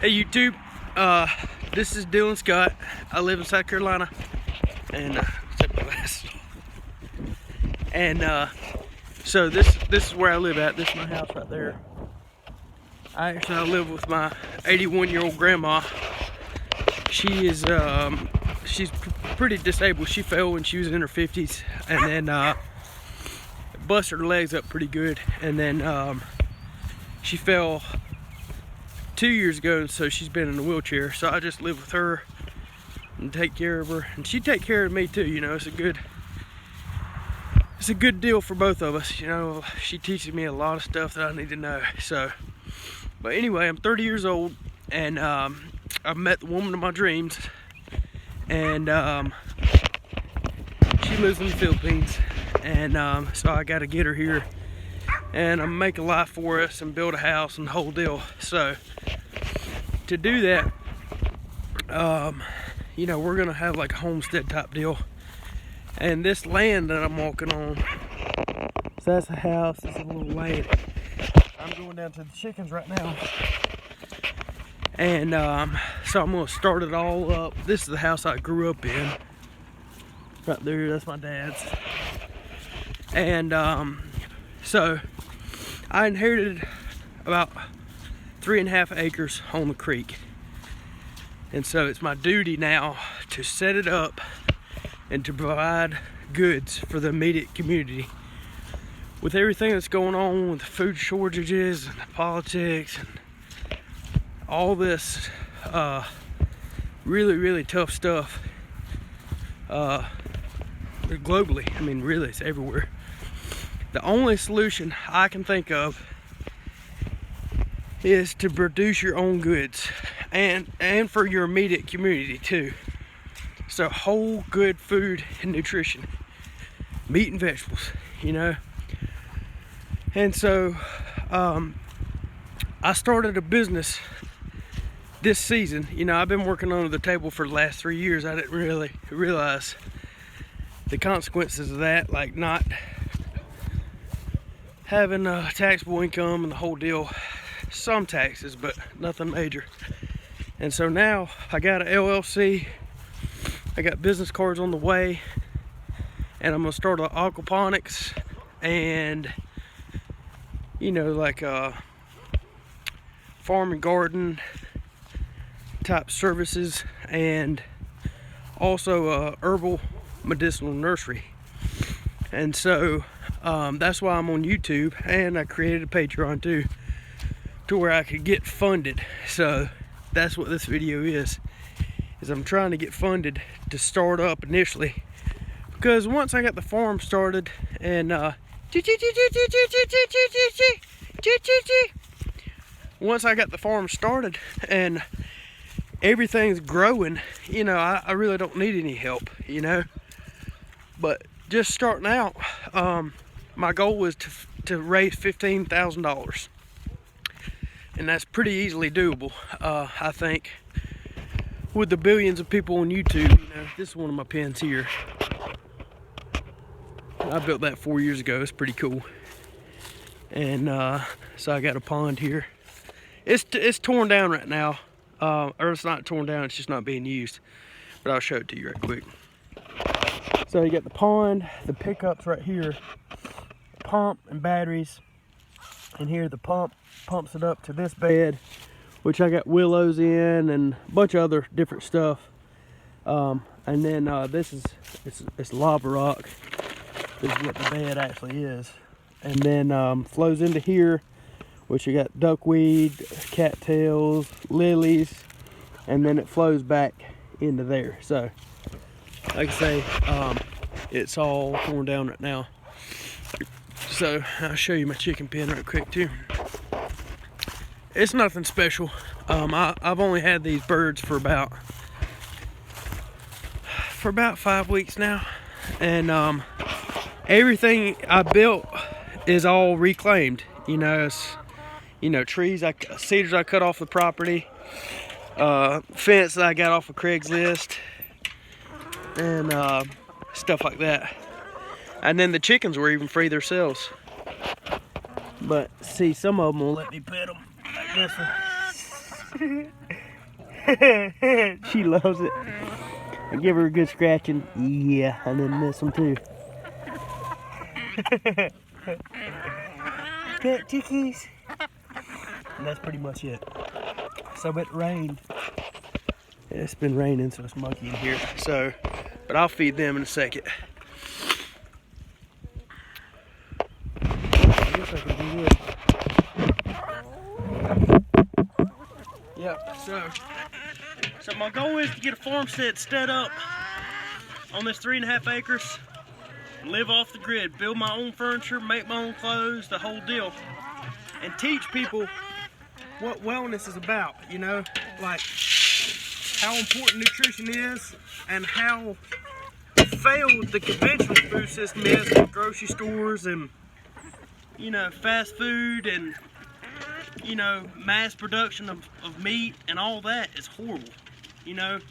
Hey YouTube, this is Dylan Scott. I live in South Carolina, and so this is where I live at. This is my house right there. I live with my 81-year-old grandma. She is she's pretty disabled. She fell when she was in her 50s, and then busted her legs up pretty good, and then she fell 2 years ago, and so she's been in a wheelchair. So I just live with her and take care of her, and she take care of me too. You know, it's a good deal for both of us. You know, she teaches me a lot of stuff that I need to know. So, but anyway, I'm 30 years old, and I've met the woman of my dreams, and she lives in the Philippines, and so I got to get her here and make a life for us and build a house and the whole deal. So to do that, you know, we're gonna have like a homestead type deal. And this land that I'm walking on, so that's a house, it's a little land. I'm going down to the chickens right now, and so I'm gonna start it all up. This is the house I grew up in right there. That's my dad's. And so I inherited about 3.5 acres on the creek, and so it's my duty now to set it up and to provide goods for the immediate community. With everything that's going on with the food shortages and the politics and all this really tough stuff globally, I mean really it's everywhere. The only solution I can think of is to produce your own goods, and for your immediate community too. So whole good food and nutrition, meat and vegetables, you know. And so I started a business this season. You know, I've been working under the table for the last 3 years. I didn't really realize the consequences of that, like not having taxable income and the whole deal. Some taxes, but nothing major. And so now I got an LLC, I got business cards on the way, and I'm gonna start aquaponics and, you know, like farm and garden type services, and also herbal medicinal nursery. And so that's why I'm on YouTube, and I created a Patreon too, to where I could get funded. So that's what this video is I'm trying to get funded to start up initially, because once I got the farm started and once I got the farm started and everything's growing, you know, I really don't need any help, you know. But just starting out, my goal was to raise $15,000. And that's pretty easily doable, I think, with the billions of people on YouTube. You know, this is one of my pens here. I built that 4 years ago. It's pretty cool. And so I got a pond here. It's torn down right now, or it's not torn down. It's just not being used. But I'll show it to you right quick. So you got the pond, the pickups right here, pump and batteries. And here the pump pumps it up to this bed, which I got willows in and a bunch of other different stuff. And then this is it's lava rock. This is what the bed actually is. And then flows into here, which you got duckweed, cattails, lilies, and then it flows back into there. So like I say, it's all torn down right now. So I'll show you my chicken pen right quick too. It's nothing special. I've only had these birds for about 5 weeks now, and everything I built is all reclaimed. You know, it's, you know, trees, cedars I cut off the property, fence that I got off of Craigslist, and stuff like that. And then the chickens were even free themselves. But see, some of them will let me pet them, like this one. She loves it. I give her a good scratching. Yeah, I didn't miss them too. Pet chickies. And that's pretty much it. So it rained. It's been raining, so it's muggy in here. So, but I'll feed them in a second. I guess I can do this. Yep. So my goal is to get a farmstead set up on this 3.5 acres. Live off the grid, build my own furniture, make my own clothes, the whole deal, and teach people what wellness is about. You know, like how important nutrition is and how failed the conventional food system is in grocery stores and, you know, fast food and, you know, mass production of meat and all that is horrible. You know, it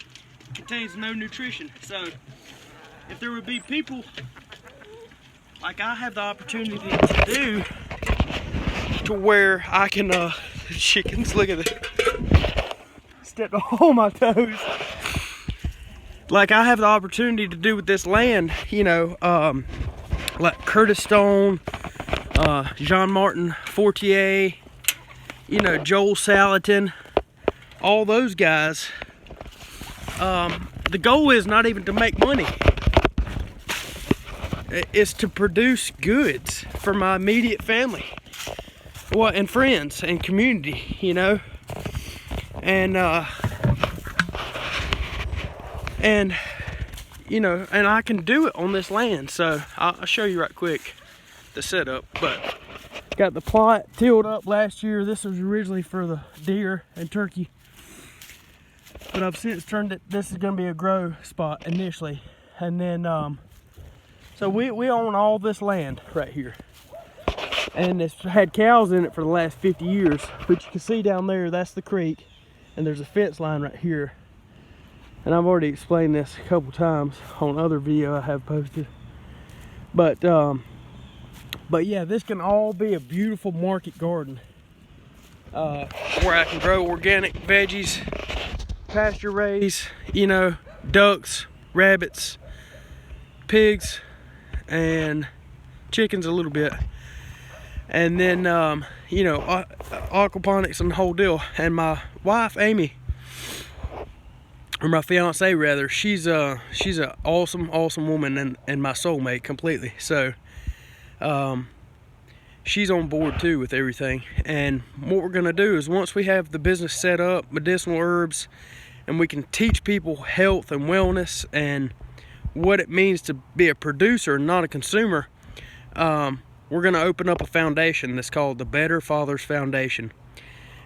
contains no nutrition. So if there would be people like I have the opportunity to do, to where I can chickens, look at it, stepped on all my toes. Like I have the opportunity to do with this land, you know, like Curtis Stone, Jean-Martin Fortier, you know, Joel Salatin, all those guys. The goal is not even to make money. It's to produce goods for my immediate family, well, and friends and community, you know, and you know, and I can do it on this land. So I'll show you right quick the setup. But got the plot tilled up last year. This was originally for the deer and turkey, but I've since turned it. This is going to be a grow spot initially, and then so we own all this land right here, and it's had cows in it for the last 50 years. But you can see down there, that's the creek, and there's a fence line right here. And I've already explained this a couple times on other video I have posted. But yeah, this can all be a beautiful market garden where I can grow organic veggies, pasture raise, you know, ducks, rabbits, pigs, and chickens a little bit, and then you know, aquaponics and the whole deal. And my wife Amy, or my fiance rather, she's an awesome woman and my soulmate completely. So she's on board too with everything. And what we're gonna do is, once we have the business set up, medicinal herbs, and we can teach people health and wellness and what it means to be a producer, not a consumer, we're going to open up a foundation that's called the Better Fathers Foundation.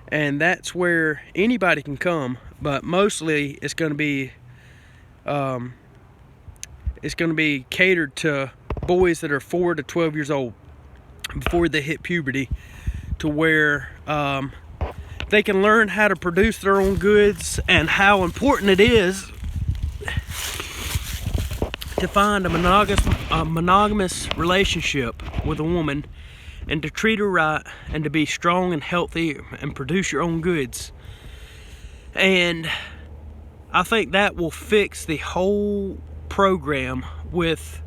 And that's where anybody can come, but mostly it's going to be catered to boys that are 4 to 12 years old before they hit puberty, to where they can learn how to produce their own goods and how important it is to find a monogamous relationship with a woman, and to treat her right, and to be strong and healthy and produce your own goods. And I think that will fix the whole program with,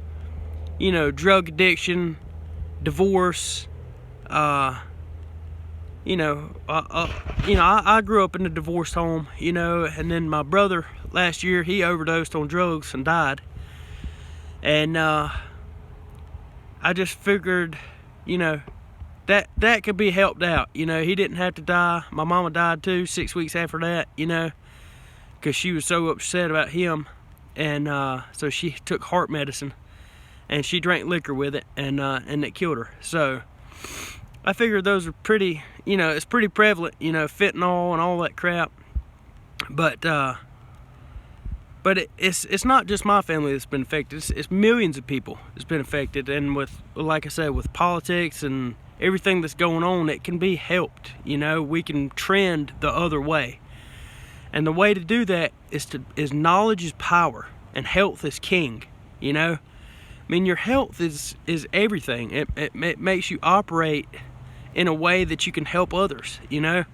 you know, drug addiction, divorce. I grew up in a divorced home, you know, and then my brother last year, he overdosed on drugs and died. And I just figured, you know, that could be helped out. You know, he didn't have to die. My mama died too 6 weeks after that, you know, because she was so upset about him. And so she took heart medicine, and she drank liquor with it, and it killed her. So I figured those are pretty, you know, it's pretty prevalent, you know, fentanyl and all that crap. But it's not just my family that's been affected. It's millions of people that's been affected. And with, like I said, with politics and everything that's going on, it can be helped. You know, we can trend the other way. And the way to do that is knowledge is power, and health is king. You know, I mean, your health is everything. It makes you operate in a way that you can help others. You know,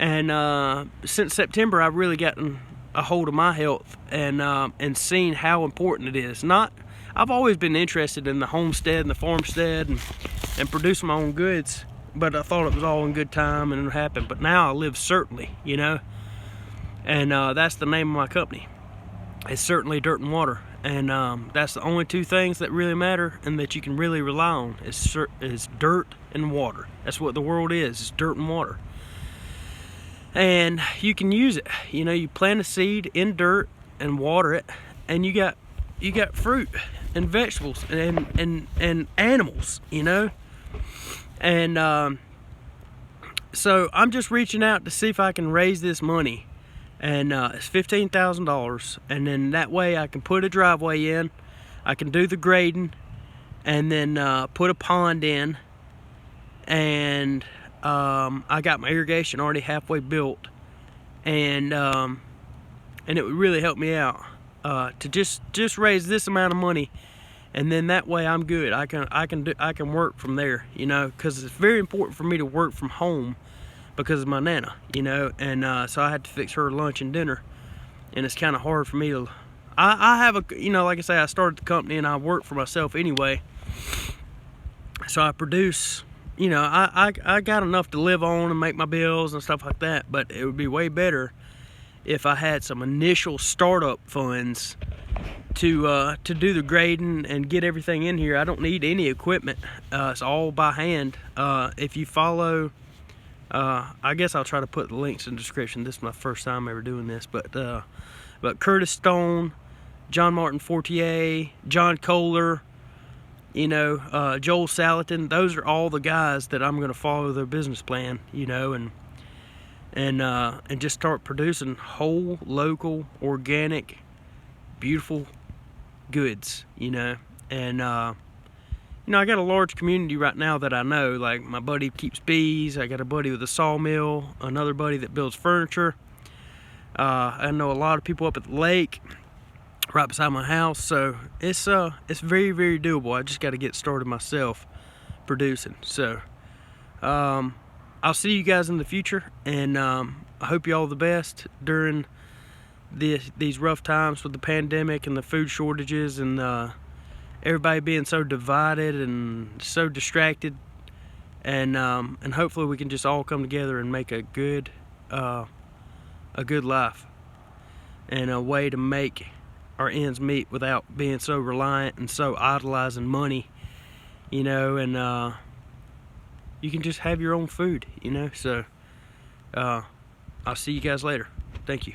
And since September, I've really gotten a hold of my health and seen how important it is. I've always been interested in the homestead and the farmstead and producing my own goods, but I thought it was all in good time and it would happen. But now I live certainly, you know, and that's the name of my company. It's Certainly Dirt and Water, and that's the only two things that really matter and that you can really rely on is dirt and water. That's what the world is dirt and water. And you can use it. You know, you plant a seed in dirt and water it, and you got fruit and vegetables and animals, you know. And so I'm just reaching out to see if I can raise this money, and it's $15,000, and then that way I can put a driveway in, I can do the grading, and then put a pond in, and I got my irrigation already halfway built, and it would really help me out to just raise this amount of money, and then that way I'm good. I can work from there, you know, because it's very important for me to work from home because of my Nana, you know, and so I had to fix her lunch and dinner, and it's kind of hard for me to. I have a, you know, like I say, I started the company and I work for myself anyway, so I produce. You know, I got enough to live on and make my bills and stuff like that, but it would be way better if I had some initial startup funds to do the grading and get everything in here. I don't need any equipment. It's all by hand. If you follow, I guess I'll try to put the links in the description. This is my first time ever doing this, but Curtis Stone, John Martin Fortier, John Kohler, you know, Joel Salatin, those are all the guys that I'm going to follow their business plan, you know, and just start producing whole, local, organic, beautiful goods, you know. And you know, I got a large community right now that I know. Like, my buddy keeps bees, I got a buddy with a sawmill, another buddy that builds furniture. I know a lot of people up at the lake right beside my house, so it's very, very doable. I just got to get started myself producing. So I'll see you guys in the future, and I hope you all the best during these rough times with the pandemic and the food shortages and everybody being so divided and so distracted, and hopefully we can just all come together and make a good life and a way to make our ends meet without being so reliant and so idolizing money, you know. And you can just have your own food, you know. So I'll see you guys later. Thank you.